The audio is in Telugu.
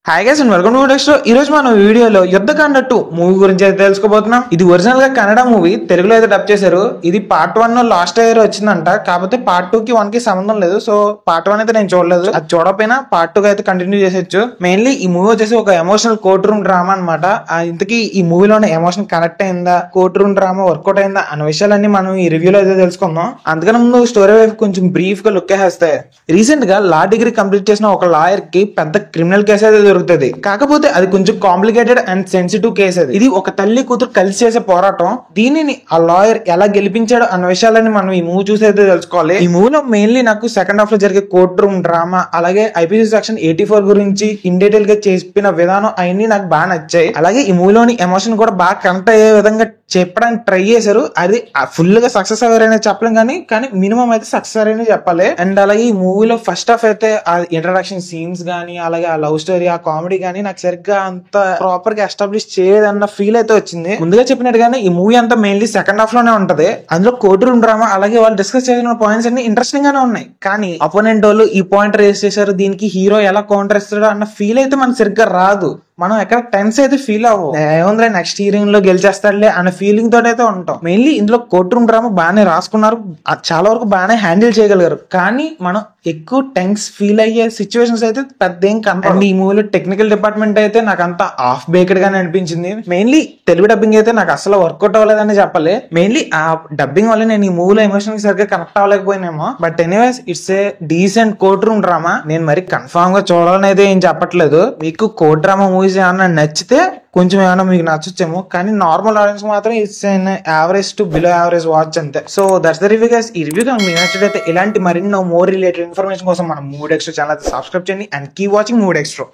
Hi guys and welcome to next. ఈ రోజు మనం వీడియోలో యుద్ధకాండ 2 మూవీ గురించి అయితే తెలుసుకోబోతున్నాం. ఇది ఒరిజినల్ గా కన్నడ మూవీ, తెలుగులో అయితే డబ్ చేశారు. ఇది పార్ట్ 1 లాస్ట్ ఇయర్ వచ్చిందంట, కాకపోతే పార్ట్ 2 కి 1 కి సంబంధం లేదు. సో పార్ట్ 1 అయితే నేను చూడలేదు, అది చూడకపోయినా పార్ట్ 2 అయితే కంటిన్యూ చేసేచ్చు. మెయిన్లీ ఈ మూవీ వచ్చేసి ఒక ఎమోషనల్ కోర్ట్ రూమ్ డ్రామా అనమాట. ఇంతకీ ఈ మూవీలోనే ఎమోషన్ కనెక్ట్ అయిందా, కోర్ట్ రూమ్ డ్రామా వర్కౌట్ అయిందా అనే విషయాలన్నీ మనం ఈ రివ్యూలో అయితే తెలుసుకుందాం. అందుకని ముందు స్టోరీ వైపు కొంచెం బ్రీఫ్ గా లుక్ వేస్తే, రీసెంట్ గా లా డిగ్రీ కంప్లీట్ చేసిన ఒక లాయర్ కి పెద్ద క్రిమినల్ కేసు అయితే దొరుకుతుంది. కాకపోతే అది కొంచెం కాంప్లికేటెడ్ అండ్ సెన్సిటివ్ కేసు. ఇది ఒక తల్లి కూతురు కలిసి చేసే పోరాటం. దీనిని ఆ లాయర్ ఎలా గెలిపించాడు అన్న విషయాలని మనం ఈ మూవీ చూసి అయితే తెలుసుకోవాలి. ఈ మూవీలో మెయిన్లీ నాకు సెకండ్ హాఫ్ లో జరిగే కోర్ట్ రూమ్ డ్రామా, అలాగే ఐపీసీ సెక్షన్ 84 గురించి ఇన్ డీటెయిల్ గా చెప్పిన విధానం అవన్నీ నాకు బాగా నచ్చాయి. అలాగే ఈ మూవీలోని ఎమోషన్ కూడా బాగా కనెక్ట్ అయ్యే విధంగా చెప్పడానికి ట్రై చేశారు. అది ఫుల్ గా సక్సెస్ అయ్యారనే చెప్పలేం, కానీ మినిమం అయితే సక్సెస్ అయ్యారని చెప్పాలి. అండ్ అలాగే ఈ మూవీలో ఫస్ట్ హాఫ్ అయితే ఆ ఇంట్రడక్షన్ సీన్స్ గానీ, అలాగే ఆ లవ్ స్టోరీ, ఆ కామెడీ గానీ నాకు సరిగ్గా అంత ప్రాపర్ గా ఎస్టాబ్లిష్ చేయదన్న ఫీల్ అయితే వచ్చింది. ముందుగా చెప్పినట్టుగానే ఈ మూవీ అంతా మెయిన్లీ సెకండ్ హాఫ్ లోనే ఉంటది. అందులో కోర్ట్ రూమ్ డ్రామా, అలాగే వాళ్ళు డిస్కస్ చేసిన పాయింట్స్ అన్ని ఇంట్రెస్టింగ్ గానే ఉన్నాయి. కానీ అపోనెంట్ వాళ్ళు ఈ పాయింట్ రేస్ చేశారు, దీనికి హీరో ఎలా కౌంటర్ ఇస్తాడు అన్న ఫీల్ అయితే మనకు సరిగ్గా రాదు. మనం ఎక్కడ టెన్స్ అయితే ఫీల్ అవ్వం, ఏముందిరా నెక్స్ట్ హీరింగ్ లో గెలిచేస్తాడులే అనే ఫీలింగ్ తోటి అయితే ఉంటాం. మెయిన్లీ ఇందులో కోర్ట్ రూమ్ డ్రామా బాగానే రాసుకున్నారు, చాలా వరకు బాగానే హ్యాండిల్ చేయగలిగారు. కానీ మనం ఎక్కువ టెన్స్ ఫీల్ అయ్యే సిచ్యువేషన్స్ అయితే పెద్ద ఏం కనపడదు. ఈ మూవీలో టెక్నికల్ డిపార్ట్మెంట్ అయితే నాకు అంత ఆఫ్ బేక్డ్ గానే అనిపించింది. మెయిన్లీ తెలుగు డబ్బింగ్ అయితే నాకు అసలు వర్కౌట్ అవ్వలేదని చెప్పాలి. మెయిన్లీ ఆ డబ్బింగ్ వల్ల నేను ఈ మూవీలో ఎమోషన్ సరిగ్గా కనెక్ట్ అవ్వలేకపోయినేమో. But anyways it's a decent court room drama. నేను మరి కన్ఫర్మ్ గా చూడాలని అయితే ఏం చెప్పట్లేదు. మీకు కోర్ట్ డ్రామా మూవీస్ ఏమన్నా నచ్చితే కొంచెం ఏమైనా మీకు నచ్చొచ్చేమో, కానీ నార్మల్ ఆడియన్స్ మాత్రం it's an average to below average watch అంతే. So that's the review guys. ఈ రివ్యూ మీకు నచ్చినట్లయితే ఇలాంటి మరిన్నో మోర్ రిలేటెడ్ ఇన్ఫర్మేషన్ కోసం మన మూడ్ ఎక్స్ట్రా ఛానల్ సబ్స్క్రైబ్ చేయండి and keep watching mood extra.